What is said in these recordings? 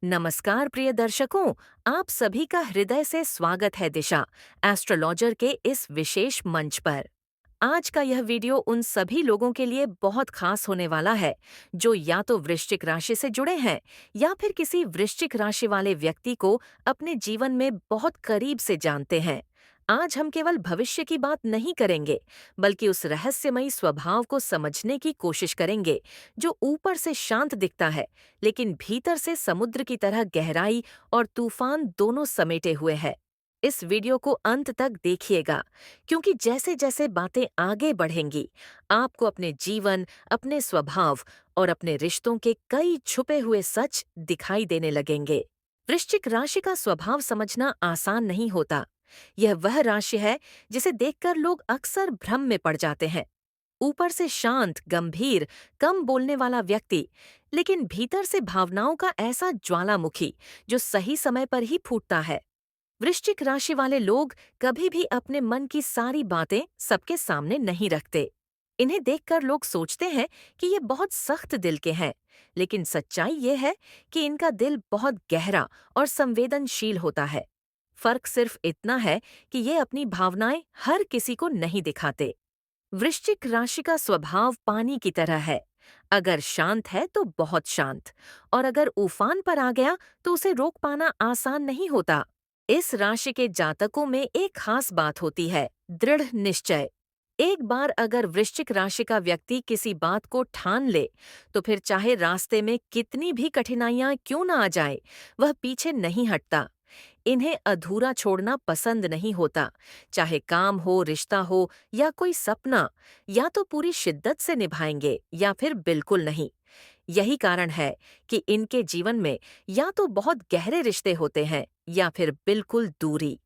नमस्कार प्रिय दर्शकों, आप सभी का हृदय से स्वागत है दिशा एस्ट्रोलॉजर के इस विशेष मंच पर। आज का यह वीडियो उन सभी लोगों के लिए बहुत खास होने वाला है जो या तो वृश्चिक राशि से जुड़े हैं या फिर किसी वृश्चिक राशि वाले व्यक्ति को अपने जीवन में बहुत करीब से जानते हैं। आज हम केवल भविष्य की बात नहीं करेंगे, बल्कि उस रहस्यमयी स्वभाव को समझने की कोशिश करेंगे जो ऊपर से शांत दिखता है, लेकिन भीतर से समुद्र की तरह गहराई और तूफान दोनों समेटे हुए है। इस वीडियो को अंत तक देखिएगा, क्योंकि जैसे जैसे बातें आगे बढ़ेंगी, आपको अपने जीवन, अपने स्वभाव और अपने रिश्तों के कई छुपे हुए सच दिखाई देने लगेंगे। वृश्चिक राशि का स्वभाव समझना आसान नहीं होता। यह वह राशि है जिसे देखकर लोग अक्सर भ्रम में पड़ जाते हैं। ऊपर से शांत, गंभीर, कम बोलने वाला व्यक्ति, लेकिन भीतर से भावनाओं का ऐसा ज्वालामुखी जो सही समय पर ही फूटता है। वृश्चिक राशि वाले लोग कभी भी अपने मन की सारी बातें सबके सामने नहीं रखते। इन्हें देखकर लोग सोचते हैं कि ये बहुत सख्त दिल के हैं, लेकिन सच्चाई ये है कि इनका दिल बहुत गहरा और संवेदनशील होता है। फर्क सिर्फ इतना है कि ये अपनी भावनाएं हर किसी को नहीं दिखाते। वृश्चिक राशि का स्वभाव पानी की तरह है। अगर शांत है तो बहुत शांत, और अगर उफान पर आ गया तो उसे रोक पाना आसान नहीं होता। इस राशि के जातकों में एक खास बात होती है, दृढ़ निश्चय। एक बार अगर वृश्चिक राशि का व्यक्ति किसी बात को ठान ले, तो फिर चाहे रास्ते में कितनी भी कठिनाइयां क्यों ना आ जाए, वह पीछे नहीं हटता। इन्हें अधूरा छोड़ना पसंद नहीं होता। चाहे काम हो, रिश्ता हो या कोई सपना, या तो पूरी शिद्दत से निभाएंगे या फिर बिल्कुल नहीं। यही कारण है कि इनके जीवन में या तो बहुत गहरे रिश्ते होते हैं या फिर बिल्कुल दूरी।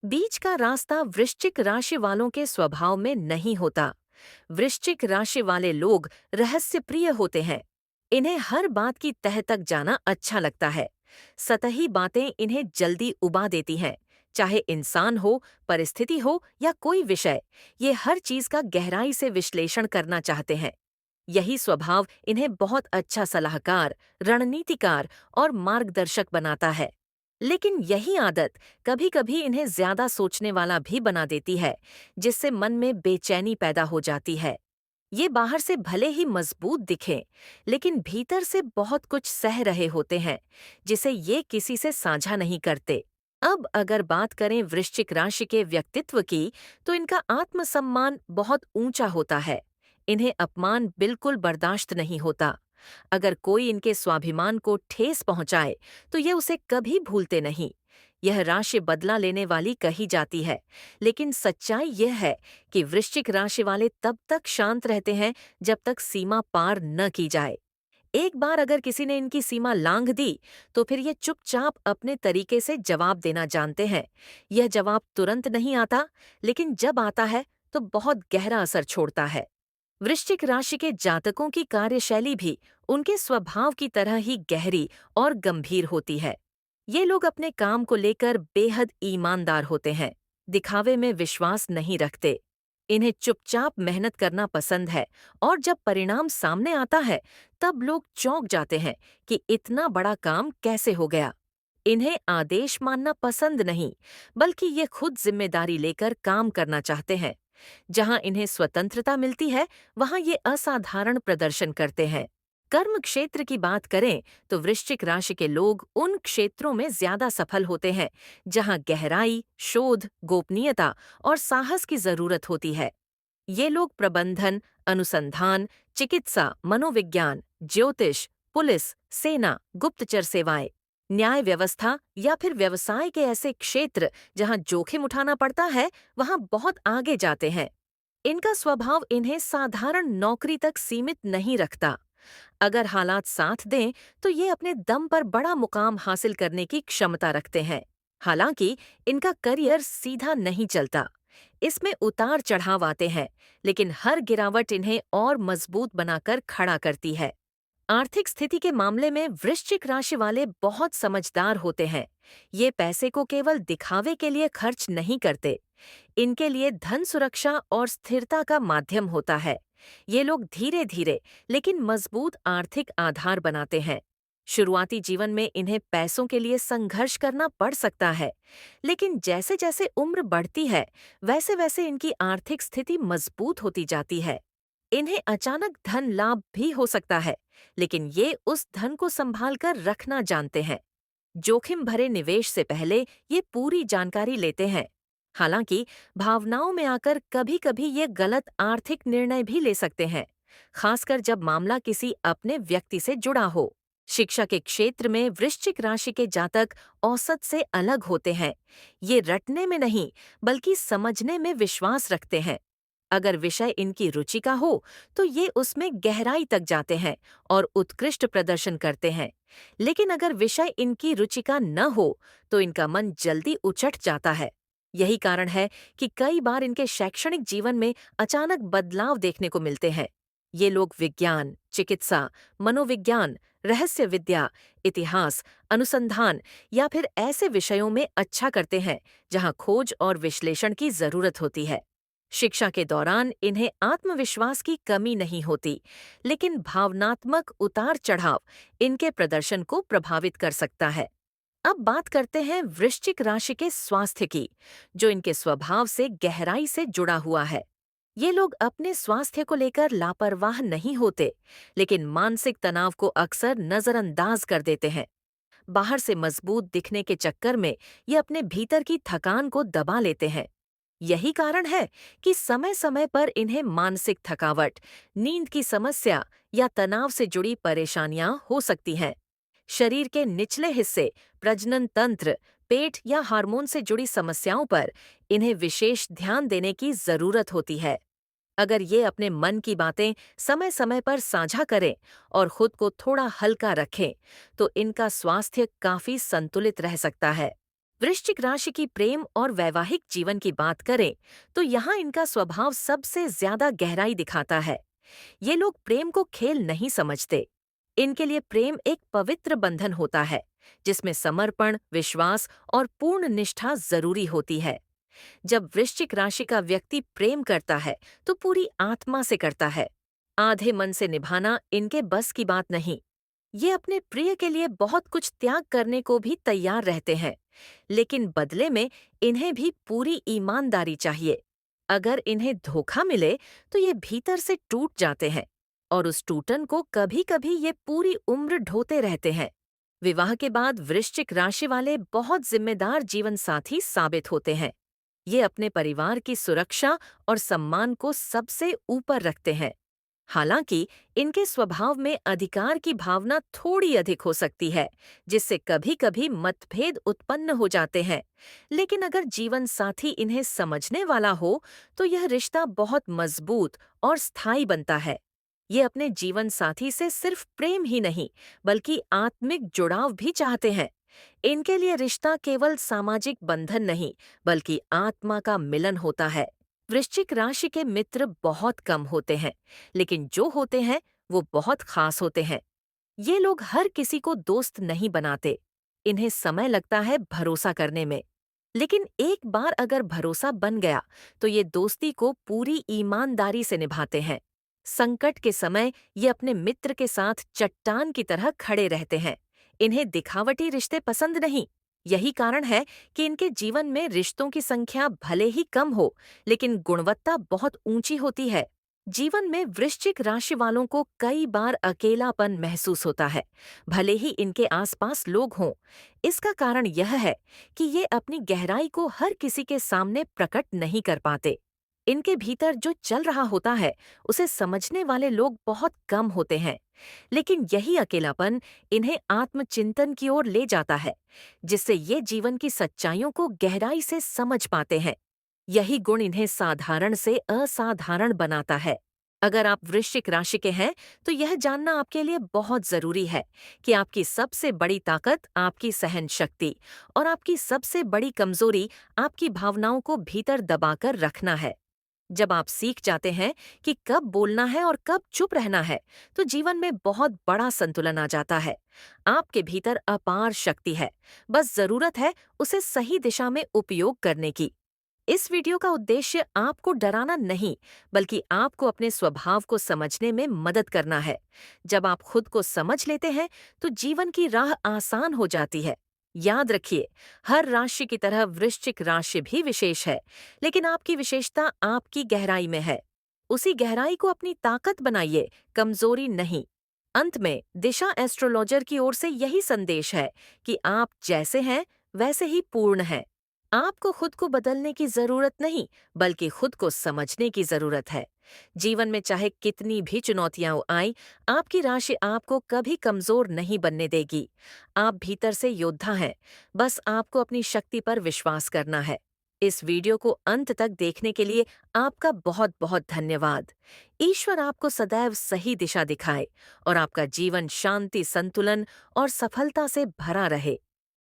बीच का रास्ता वृश्चिक राशि वालों के स्वभाव में नहीं होता। वृश्चिक राशि वाले लोग रहस्यप्रिय होते हैं। इन्हें हर बात की तह तक जाना अच्छा लगता है। सतही बातें इन्हें जल्दी उबा देती हैं। चाहे इंसान हो, परिस्थिति हो या कोई विषय, ये हर चीज का गहराई से विश्लेषण करना चाहते हैं। यही स्वभाव इन्हें बहुत अच्छा सलाहकार, रणनीतिकार और मार्गदर्शक बनाता है। लेकिन यही आदत कभी-कभी इन्हें ज्यादा सोचने वाला भी बना देती है, जिससे मन में बेचैनी पैदा हो जाती है। ये बाहर से भले ही मजबूत दिखें, लेकिन भीतर से बहुत कुछ सह रहे होते हैं, जिसे ये किसी से साझा नहीं करते। अब अगर बात करें वृश्चिक राशि के व्यक्तित्व की, तो इनका आत्मसम्मान बहुत ऊंचा होता है। इन्हें अपमान बिल्कुल बर्दाश्त नहीं होता। अगर कोई इनके स्वाभिमान को ठेस पहुंचाए, तो ये उसे कभी भूलते नहीं। यह राशि बदला लेने वाली कही जाती है, लेकिन सच्चाई यह है कि वृश्चिक राशि वाले तब तक शांत रहते हैं जब तक सीमा पार न की जाए। एक बार अगर किसी ने इनकी सीमा लांघ दी, तो फिर ये चुपचाप अपने तरीके से जवाब देना जानते हैं। यह जवाब तुरंत नहीं आता, लेकिन जब आता है तो बहुत गहरा असर छोड़ता है। वृश्चिक राशि के जातकों की कार्यशैली भी उनके स्वभाव की तरह ही गहरी और गंभीर होती है। ये लोग अपने काम को लेकर बेहद ईमानदार होते हैं, दिखावे में विश्वास नहीं रखते। इन्हें चुपचाप मेहनत करना पसंद है, और जब परिणाम सामने आता है, तब लोग चौंक जाते हैं कि इतना बड़ा काम कैसे हो गया। इन्हें आदेश मानना पसंद नहीं, बल्कि ये खुद जिम्मेदारी लेकर काम करना चाहते हैं। जहां इन्हें स्वतंत्रता मिलती है, वहां ये असाधारण प्रदर्शन करते हैं। कर्म क्षेत्र की बात करें तो वृश्चिक राशि के लोग उन क्षेत्रों में ज्यादा सफल होते हैं जहां गहराई, शोध, गोपनीयता और साहस की जरूरत होती है। ये लोग प्रबंधन, अनुसंधान, चिकित्सा, मनोविज्ञान, ज्योतिष, पुलिस, सेना, गुप्तचर सेवाएं, न्याय व्यवस्था या फिर व्यवसाय के ऐसे क्षेत्र जहां जोखिम उठाना पड़ता है, वहां बहुत आगे जाते हैं। इनका स्वभाव इन्हें साधारण नौकरी तक सीमित नहीं रखता। अगर हालात साथ दें, तो ये अपने दम पर बड़ा मुकाम हासिल करने की क्षमता रखते हैं। हालांकि इनका करियर सीधा नहीं चलता। इसमें उतार चढ़ाव आते हैं, लेकिन हर गिरावट इन्हें और मजबूत बनाकर खड़ा करती है। आर्थिक स्थिति के मामले में वृश्चिक राशि वाले बहुत समझदार होते हैं। ये पैसे को केवल दिखावे के लिए खर्च नहीं करते। इनके लिए धन सुरक्षा और स्थिरता का माध्यम होता है। ये लोग धीरे धीरे लेकिन मजबूत आर्थिक आधार बनाते हैं। शुरुआती जीवन में इन्हें पैसों के लिए संघर्ष करना पड़ सकता है, लेकिन जैसे जैसे उम्र बढ़ती है, वैसे वैसे इनकी आर्थिक स्थिति मजबूत होती जाती है। इन्हें अचानक धन लाभ भी हो सकता है, लेकिन ये उस धन को संभाल कर रखना जानते हैं। जोखिम भरे निवेश से पहले ये पूरी जानकारी लेते हैं। हालांकि भावनाओं में आकर कभी-कभी ये गलत आर्थिक निर्णय भी ले सकते हैं, खासकर जब मामला किसी अपने व्यक्ति से जुड़ा हो। शिक्षा के क्षेत्र में वृश्चिक राशि के जातक औसत से अलग होते हैं। ये रटने में नहीं, बल्कि समझने में विश्वास रखते हैं। अगर विषय इनकी रुचि का हो, तो ये उसमें गहराई तक जाते हैं और उत्कृष्ट प्रदर्शन करते हैं। लेकिन अगर विषय इनकी रुचि का न हो, तो इनका मन जल्दी उचट जाता है। यही कारण है कि कई बार इनके शैक्षणिक जीवन में अचानक बदलाव देखने को मिलते हैं। ये लोग विज्ञान, चिकित्सा, मनोविज्ञान, रहस्य विद्या, इतिहास, अनुसंधान या फिर ऐसे विषयों में अच्छा करते हैं जहां खोज और विश्लेषण की जरूरत होती है। शिक्षा के दौरान इन्हें आत्मविश्वास की कमी नहीं होती, लेकिन भावनात्मक उतार चढ़ाव इनके प्रदर्शन को प्रभावित कर सकता है। अब बात करते हैं वृश्चिक राशि के स्वास्थ्य की, जो इनके स्वभाव से गहराई से जुड़ा हुआ है। ये लोग अपने स्वास्थ्य को लेकर लापरवाह नहीं होते, लेकिन मानसिक तनाव को अक्सर नजरअंदाज कर देते हैं। बाहर से मजबूत दिखने के चक्कर में ये अपने भीतर की थकान को दबा लेते हैं। यही कारण है कि समय समय पर इन्हें मानसिक थकावट, नींद की समस्या या तनाव से जुड़ी परेशानियां हो सकती हैं। शरीर के निचले हिस्से, प्रजनन तंत्र, पेट या हार्मोन से जुड़ी समस्याओं पर इन्हें विशेष ध्यान देने की जरूरत होती है। अगर ये अपने मन की बातें समय समय पर साझा करें और खुद को थोड़ा हल्का रखें, तो इनका स्वास्थ्य काफी संतुलित रह सकता है। वृश्चिक राशि की प्रेम और वैवाहिक जीवन की बात करें, तो यहाँ इनका स्वभाव सबसे ज्यादा गहराई दिखाता है। ये लोग प्रेम को खेल नहीं समझते। इनके लिए प्रेम एक पवित्र बंधन होता है, जिसमें समर्पण, विश्वास और पूर्ण निष्ठा जरूरी होती है। जब वृश्चिक राशि का व्यक्ति प्रेम करता है, तो पूरी आत्मा से करता है। आधे मन से निभाना इनके बस की बात नहीं। ये अपने प्रिय के लिए बहुत कुछ त्याग करने को भी तैयार रहते हैं, लेकिन बदले में इन्हें भी पूरी ईमानदारी चाहिए। अगर इन्हें धोखा मिले, तो ये भीतर से टूट जाते हैं और उस टूटन को कभी-कभी ये पूरी उम्र ढोते रहते हैं। विवाह के बाद वृश्चिक राशि वाले बहुत जिम्मेदार जीवन साथी साबित होते हैं। ये अपने परिवार की सुरक्षा और सम्मान को सबसे ऊपर रखते हैं। हालांकि इनके स्वभाव में अधिकार की भावना थोड़ी अधिक हो सकती है, जिससे कभी-कभी मतभेद उत्पन्न हो जाते हैं। लेकिन अगर जीवन साथी इन्हें समझने वाला हो, तो यह रिश्ता बहुत मजबूत और स्थायी बनता है। ये अपने जीवन साथी से सिर्फ प्रेम ही नहीं, बल्कि आत्मिक जुड़ाव भी चाहते हैं। इनके लिए रिश्ता केवल सामाजिक बंधन नहीं, बल्कि आत्मा का मिलन होता है। वृश्चिक राशि के मित्र बहुत कम होते हैं, लेकिन जो होते हैं वो बहुत खास होते हैं। ये लोग हर किसी को दोस्त नहीं बनाते। इन्हें समय लगता है भरोसा करने में। लेकिन एक बार अगर भरोसा बन गया, तो ये दोस्ती को पूरी ईमानदारी से निभाते हैं। संकट के समय ये अपने मित्र के साथ चट्टान की तरह खड़े रहते हैं। इन्हें दिखावटी रिश्ते पसंद नहीं। यही कारण है कि इनके जीवन में रिश्तों की संख्या भले ही कम हो, लेकिन गुणवत्ता बहुत ऊंची होती है। जीवन में वृश्चिक राशि वालों को कई बार अकेलापन महसूस होता है, भले ही इनके आसपास लोग हों। इसका कारण यह है कि ये अपनी गहराई को हर किसी के सामने प्रकट नहीं कर पाते। इनके भीतर जो चल रहा होता है, उसे समझने वाले लोग बहुत कम होते हैं। लेकिन यही अकेलापन इन्हें आत्मचिंतन की ओर ले जाता है, जिससे ये जीवन की सच्चाइयों को गहराई से समझ पाते हैं। यही गुण इन्हें साधारण से असाधारण बनाता है। अगर आप वृश्चिक राशि के हैं, तो यह जानना आपके लिए बहुत जरूरी है कि आपकी सबसे बड़ी ताकत आपकी सहन शक्ति और आपकी सबसे बड़ी कमजोरी आपकी भावनाओं को भीतर दबाकर रखना है। जब आप सीख जाते हैं कि कब बोलना है और कब चुप रहना है, तो जीवन में बहुत बड़ा संतुलन आ जाता है। आपके भीतर अपार शक्ति है, बस जरूरत है उसे सही दिशा में उपयोग करने की। इस वीडियो का उद्देश्य आपको डराना नहीं, बल्कि आपको अपने स्वभाव को समझने में मदद करना है। जब आप खुद को समझ लेते हैं, तो जीवन की राह आसान हो जाती है। याद रखिए, हर राशि की तरह वृश्चिक राशि भी विशेष है, लेकिन आपकी विशेषता आपकी गहराई में है। उसी गहराई को अपनी ताकत बनाइए, कमजोरी नहीं। अंत में दिशा एस्ट्रोलॉजर की ओर से यही संदेश है कि आप जैसे हैं, वैसे ही पूर्ण हैं। आपको खुद को बदलने की जरूरत नहीं, बल्कि खुद को समझने की जरूरत है। जीवन में चाहे कितनी भी चुनौतियां आए, आपकी राशि आपको कभी कमजोर नहीं बनने देगी। आप भीतर से योद्धा हैं, बस आपको अपनी शक्ति पर विश्वास करना है। इस वीडियो को अंत तक देखने के लिए आपका बहुत बहुत धन्यवाद। ईश्वर आपको सदैव सही दिशा दिखाए और आपका जीवन शांति, संतुलन और सफलता से भरा रहे।